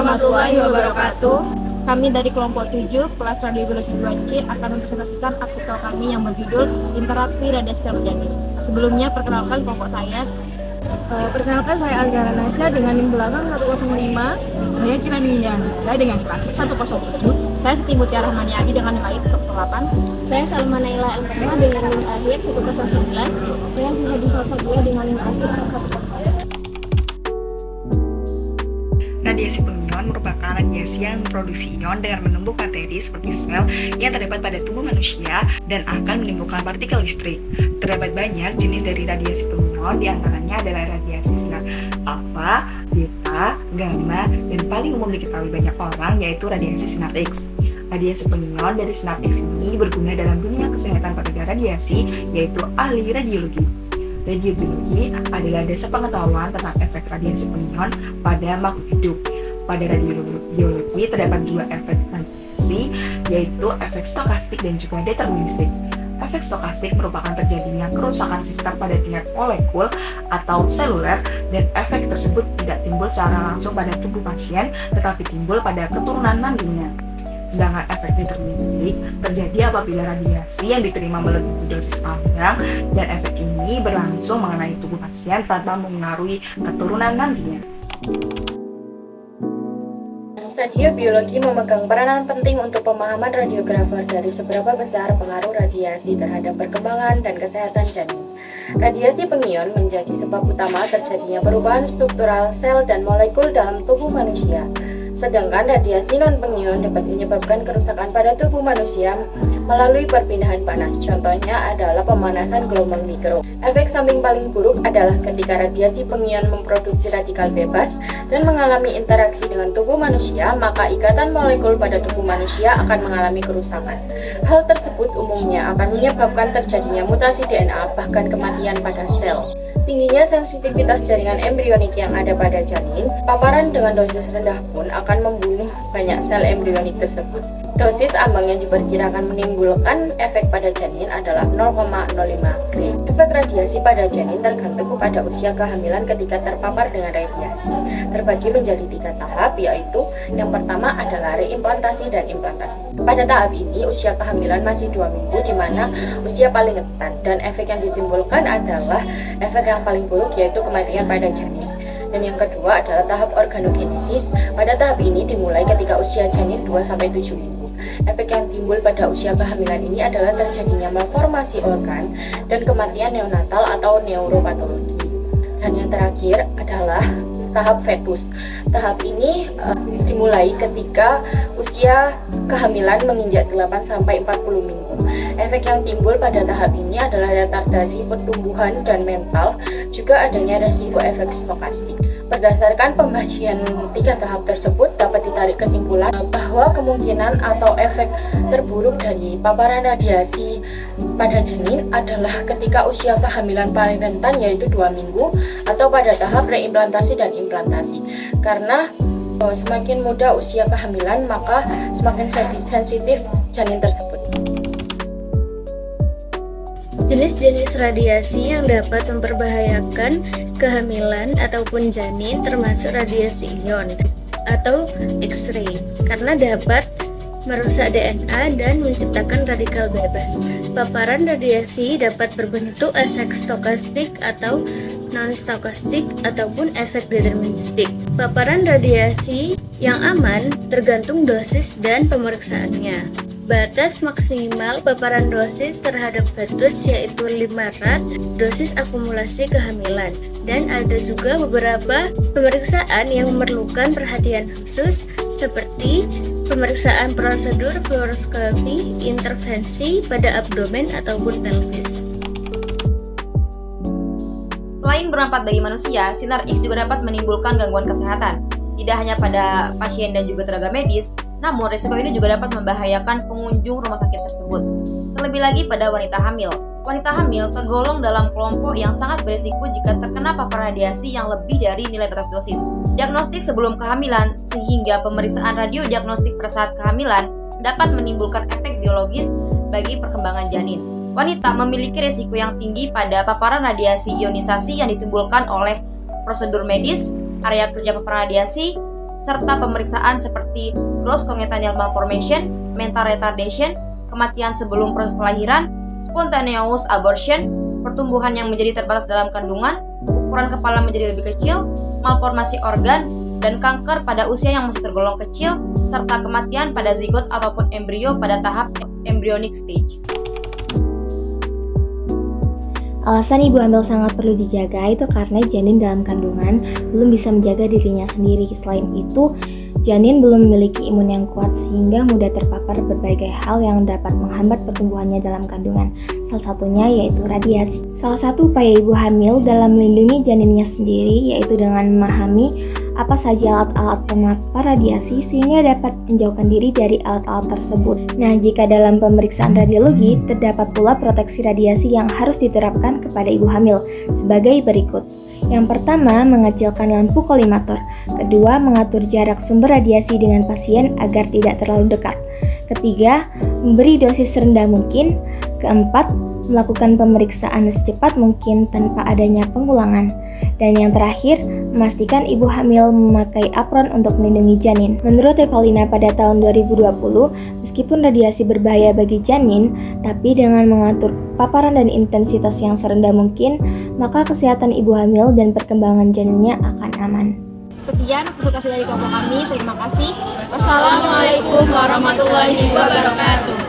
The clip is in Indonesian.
warahmatullahi wabarakatuh. Kami dari kelompok 7, kelas Radiobiologi 2C akan mempresentasikan artikel kami yang berjudul Interaksi Radiasi Terjadi. Sebelumnya, perkenalkan kelompok saya. Perkenalkan, saya Azhara Nasya dengan NIM belakang 105. Saya Kirani Yanzada dengan NIM 107. Saya Siti Mutiara Rahmaniadi dengan NIM 108. Saya Salma Naila Elkema dengan NIM akhir 109. Saya Hadi Salsabila dengan NIM akhir 110. Radiasi pengion merupakan radiasi yang memproduksi ion dengan menumpuk materi seperti sel yang terdapat pada tubuh manusia dan akan menimbulkan partikel listrik. Terdapat banyak jenis dari radiasi pengion, diantaranya adalah radiasi sinar alfa, beta, gamma, dan paling umum diketahui banyak orang yaitu radiasi sinar X. Radiasi pengion dari sinar X ini berguna dalam dunia kesehatan pekerja radiasi, yaitu ahli radiologi. Radiobiologi adalah dasar pengetahuan tentang efek radiasi pengion pada makhluk hidup. Pada radiobiologi terdapat dua efek radiasi, yaitu efek stokastik dan juga deterministik. Efek stokastik merupakan terjadinya kerusakan sistem pada tingkat molekul atau seluler, dan efek tersebut tidak timbul secara langsung pada tubuh pasien, tetapi timbul pada keturunan nantinya. Sedangkan efek deterministik terjadi apabila radiasi yang diterima melebihi dosis ambang, dan efek ini berlangsung mengenai tubuh pasien tanpa mengaruhi keturunan nantinya. Radiobiologi memegang peranan penting untuk pemahaman radiografer dari seberapa besar pengaruh radiasi terhadap perkembangan dan kesehatan janin. Radiasi pengion menjadi sebab utama terjadinya perubahan struktural sel dan molekul dalam tubuh manusia. Sedangkan radiasi non-pengion dapat menyebabkan kerusakan pada tubuh manusia melalui perpindahan panas. Contohnya adalah pemanasan gelombang mikro. Efek samping paling buruk adalah ketika radiasi pengion memproduksi radikal bebas dan mengalami interaksi dengan tubuh manusia, maka ikatan molekul pada tubuh manusia akan mengalami kerusakan. Hal tersebut umumnya akan menyebabkan terjadinya mutasi DNA, bahkan kematian pada sel. Tingginya sensitivitas jaringan embrionik yang ada pada janin, paparan dengan dosis rendah pun akan membunuh banyak sel embrionik tersebut. Dosis ambang yang diperkirakan menimbulkan efek pada janin adalah 0,05 gram. Efek radiasi pada janin tergantung pada usia kehamilan ketika terpapar dengan radiasi. Terbagi menjadi 3 tahap, yaitu yang pertama adalah reimplantasi dan implantasi. Pada tahap ini, usia kehamilan masih 2 minggu, di mana usia paling rentan, dan efek yang ditimbulkan adalah efek yang paling buruk, yaitu kematian pada janin. Dan yang kedua adalah tahap organogenesis. Pada tahap ini dimulai ketika usia janin 2-7 minggu. Efek yang timbul pada usia kehamilan ini adalah terjadinya malformasi organ dan kematian neonatal atau neuropatologi. Dan yang terakhir adalah tahap fetus. Tahap ini dimulai ketika usia kehamilan menginjak 8-40 minggu. Efek yang timbul pada tahap ini adalah retardasi pertumbuhan dan mental, juga adanya resiko efek stokastik. Berdasarkan pembagian 3 tahap tersebut, dapat ditarik kesimpulan bahwa kemungkinan atau efek terburuk dari paparan radiasi pada janin adalah ketika usia kehamilan paling rentan, yaitu 2 minggu, atau pada tahap reimplantasi dan implantasi. Karena semakin muda usia kehamilan, maka semakin sensitif janin tersebut. Jenis-jenis radiasi yang dapat memperbahayakan kehamilan ataupun janin termasuk radiasi ion atau X-ray karena dapat merusak DNA dan menciptakan radikal bebas. Paparan radiasi dapat berbentuk efek stokastik atau non-stokastik ataupun efek deterministik. Paparan radiasi yang aman tergantung dosis dan pemeriksaannya. Batas maksimal paparan dosis terhadap fetus yaitu 5 rad dosis akumulasi kehamilan, dan ada juga beberapa pemeriksaan yang memerlukan perhatian khusus seperti pemeriksaan prosedur fluoroskopi intervensi pada abdomen ataupun pelvis. Selain bermanfaat bagi manusia, sinar X juga dapat menimbulkan gangguan kesehatan. Tidak hanya pada pasien dan juga tenaga medis, namun risiko ini juga dapat membahayakan pengunjung rumah sakit tersebut. Terlebih lagi pada wanita hamil. Wanita hamil tergolong dalam kelompok yang sangat berisiko jika terkena paparan radiasi yang lebih dari nilai batas dosis. Diagnostik sebelum kehamilan sehingga pemeriksaan radiodiagnostik pada saat kehamilan dapat menimbulkan efek biologis bagi perkembangan janin. Wanita memiliki risiko yang tinggi pada paparan radiasi ionisasi yang ditimbulkan oleh prosedur medis, area kerja paparan radiasi, serta pemeriksaan seperti gross congenital malformation, mental retardation, kematian sebelum proses kelahiran, spontaneous abortion, pertumbuhan yang menjadi terbatas dalam kandungan, ukuran kepala menjadi lebih kecil, malformasi organ, dan kanker pada usia yang masih tergolong kecil, serta kematian pada zigot ataupun embrio pada tahap embryonic stage. Alasan ibu hamil sangat perlu dijaga itu karena janin dalam kandungan belum bisa menjaga dirinya sendiri. Selain itu, janin belum memiliki imun yang kuat sehingga mudah terpapar berbagai hal yang dapat menghambat pertumbuhannya dalam kandungan. Salah satunya yaitu radiasi. Salah satu upaya ibu hamil dalam melindungi janinnya sendiri yaitu dengan memahami apa saja alat-alat pemapar radiasi sehingga dapat menjauhkan diri dari alat-alat tersebut. Nah, jika dalam pemeriksaan radiologi terdapat pula proteksi radiasi yang harus diterapkan kepada ibu hamil sebagai berikut. Yang pertama, mengecilkan lampu kolimator. Kedua, mengatur jarak sumber radiasi dengan pasien agar tidak terlalu dekat. Ketiga, memberi dosis serendah mungkin. Keempat, melakukan pemeriksaan secepat mungkin tanpa adanya pengulangan. Dan yang terakhir, memastikan ibu hamil memakai apron untuk melindungi janin. Menurut Evalina pada tahun 2020, meskipun radiasi berbahaya bagi janin, tapi dengan mengatur paparan dan intensitas yang serendah mungkin, maka kesehatan ibu hamil dan perkembangan janinnya akan aman. Sekian konsultasi dari kelompok kami. Terima kasih. Wassalamualaikum warahmatullahi wabarakatuh.